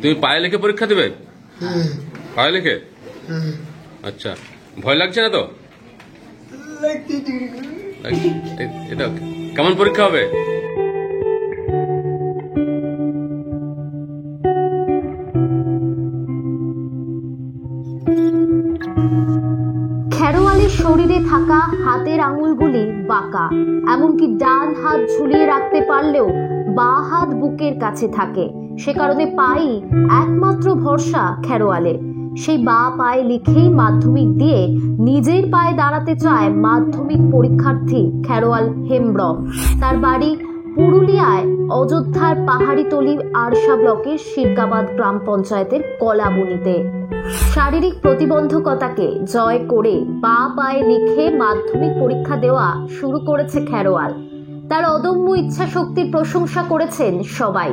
তুমি পায়ে লিখে পরীক্ষা দেবে? পায়ে লিখে? আচ্ছা, ভয় লাগছে না তো? এটা কেমন পরীক্ষা হবে? খেরোয়ালের শরীরে থাকা হাতের আঙুলগুলি বাঁকা, এমনকি ডান হাত ঝুলিয়ে রাখতে পারলেও বাঁ হাত বুকের কাছে থাকে। সে কারণে পাই একমাত্র ভরসা খেরোয়ালের। সেই বাঁ পায়ে লিখেই মাধ্যমিক দিয়ে নিজের পায়ে দাঁড়াতে চায় মাধ্যমিক পরীক্ষার্থী খেরোয়াল হেমব্রম। তার বাড়ি পুরুলিয়ায় অযোধ্যার পাহাড়িতলি আরশা ব্লকের শিরকাবাদ গ্রাম পঞ্চায়েতের কলাবনিতে। শারীরিক প্রতিবন্ধকতাকে জয় করে বাঁ পায়ে লিখে মাধ্যমিক পরীক্ষা দেওয়া শুরু করেছে খেরোয়াল। তার অদম্য ইচ্ছা শক্তির প্রশংসা করেছেন সবাই।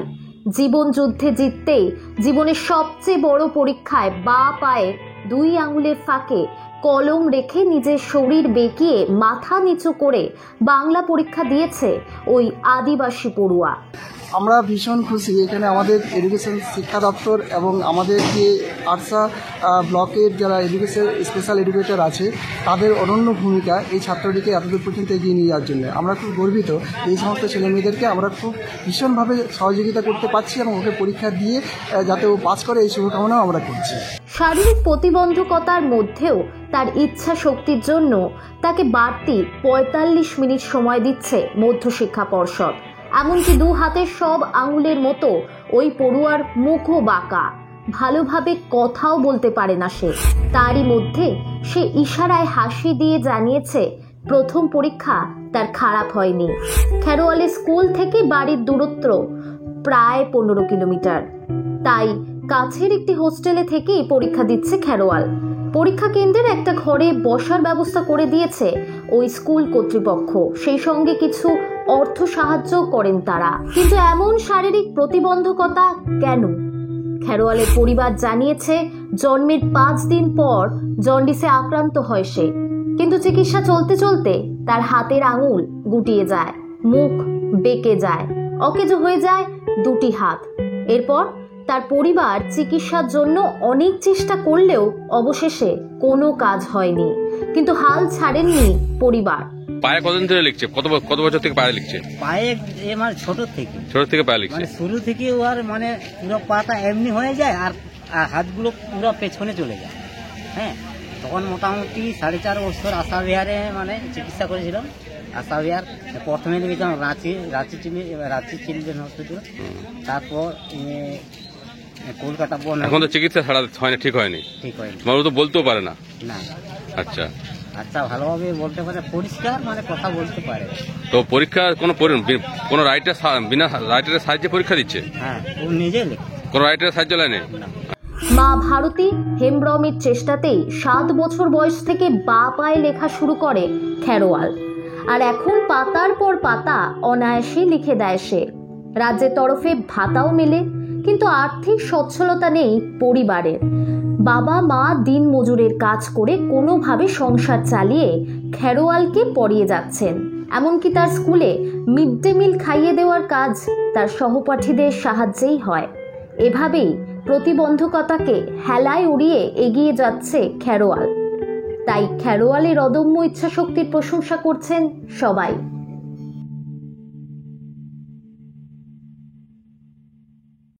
জীবন যুদ্ধে জিততেই জীবনের সবচেয়ে বড় পরীক্ষায় বাঁ পায়ে 2 আঙুলের ফাঁকে কলম রেখে নিজের শরীর বেঁকিয়ে মাথা নিচু করে বাংলা পরীক্ষা দিয়েছে ওই আদিবাসী পড়ুয়া। আমরা ভীষণ খুশি। এখানে আমাদের এডুকেশন শিক্ষা দপ্তর এবং আমাদের যে আরশা ব্লকের যারা এডুকেশন স্পেশাল এডুকেটর আছে তাদের অনন্য ভূমিকা এই ছাত্রটিকে এতদূর পর্যন্ত এগিয়ে নিয়ে যাওয়ার জন্য। আমরা খুব গর্বিত। এই সমস্ত ছেলেমেয়েদেরকে আমরা খুব ভীষণভাবে সহযোগিতা করতে পারছি এবং ওকে পরীক্ষা দিয়ে যাতে ও পাস করে এই শুভকামনাও আমরা করছি। শারীরিক প্রতিবন্ধকতার মধ্যেও তার ইচ্ছা শক্তির জন্য তাকে বাড়তি 45 মিনিট সময় দিচ্ছে মধ্যশিক্ষা পর্ষদ। এমনকি 2 হাতের সব আঙুলের মতো ওই পড়ুয়ার মুখও বাঁকা, ভালোভাবে কথাও বলতে পারে না সে। তারই মধ্যে সে ইশারায় হাসি দিয়ে জানিয়েছে প্রথম পরীক্ষা তার খারাপ হয়নি। খেরোয়ালের স্কুল থেকে বাড়ির দূরত্ব প্রায় 15 কিলোমিটার, তাই কাছের একটি হোস্টেলে থেকেই পরীক্ষা দিচ্ছে খেরোয়াল। পরীক্ষা কেন্দ্রের একটা ঘরে বসার ব্যবস্থা করে দিয়েছে ওই স্কুল কর্তৃপক্ষ, সেই সঙ্গে কিছু অর্থ সাহায্য করেন তারা। কিন্তু এমন শারীরিক প্রতিবন্ধকতা কেন? খেরোয়ালের পরিবার জানিয়েছে জন্মের 5 দিন পর জন্ডিসে আক্রান্ত হয় সে, কিন্তু চিকিৎসা চলতে চলতে তার হাতের আঙুল গুটিয়ে যায়, মুখ বেঁকে যায়, অকেজো হয়ে যায় 2টি হাত। এরপর তার পরিবার চিকিৎসার জন্য অনেক চেষ্টা করলেও অবশেষে কোনো কাজ হয়নি, কিন্তু হাল ছাড়েননি পরিবার। পায়ে কতদিন ধরে লিখছে? কত বছর থেকে পায়ে লিখছে? পায়ে আমার ছোট থেকে পায়ে লিখছে। শুরু থেকে ওর পুরো পাটা এমনি হয়ে যায় আর হাতগুলো পুরো পেছনে চলে যায়। হ্যাঁ, তখন মোটামুটি 4.5 বছর আশা বিহারে চিকিৎসা করেছিলাম। আশা বিহার প্রথমে লিখেছিলাম রাঁচি চিলড্রেন হসপিটাল, তারপর কলকাতা। এখন তো চিকিৎসা ছাড়া হয় না, ঠিক হয়নি। মানুষ তো বলতেও পারে না। আচ্ছা, ভালোভাবে বলতে পারে, পরিষ্কার কথা বলতে পারে। তো পরীক্ষা কোনো রাইটার বিনা রাইটারের সাহায্যে পরীক্ষা দিচ্ছে? হ্যাঁ, ও নিজে লেখে, কোনো রাইটারের সাহায্য নেয়? মা ভারতী হেমব্রমের চেষ্টাতেই 7 বছর বয়স থেকে বাঁ পায়ে লেখা শুরু করে খেরোয়াল, আর এখন পাতার পর পাতা অনায়াসে লিখে দেয় সে। রাজ্যের তরফে ভাতাও মেলে, কিন্তু আর্থিক সচ্ছলতা নেই পরিবারের। বাবা মা দিন মজুরের কাজ করে কোনোভাবে সংসার চালিয়ে খেরোয়ালকে পড়িয়ে যাচ্ছেন। এমনকি তার স্কুলে মিড ডে মিল খাইয়ে দেওয়ার কাজ তার সহপাঠীদের সাহায্যেই হয়। এভাবেই প্রতিবন্ধকতাকে হেলায় উড়িয়ে এগিয়ে যাচ্ছে খেরোয়াল। তাই খেরোয়ালের অদম্য ইচ্ছাশক্তির প্রশংসা করছেন সবাই।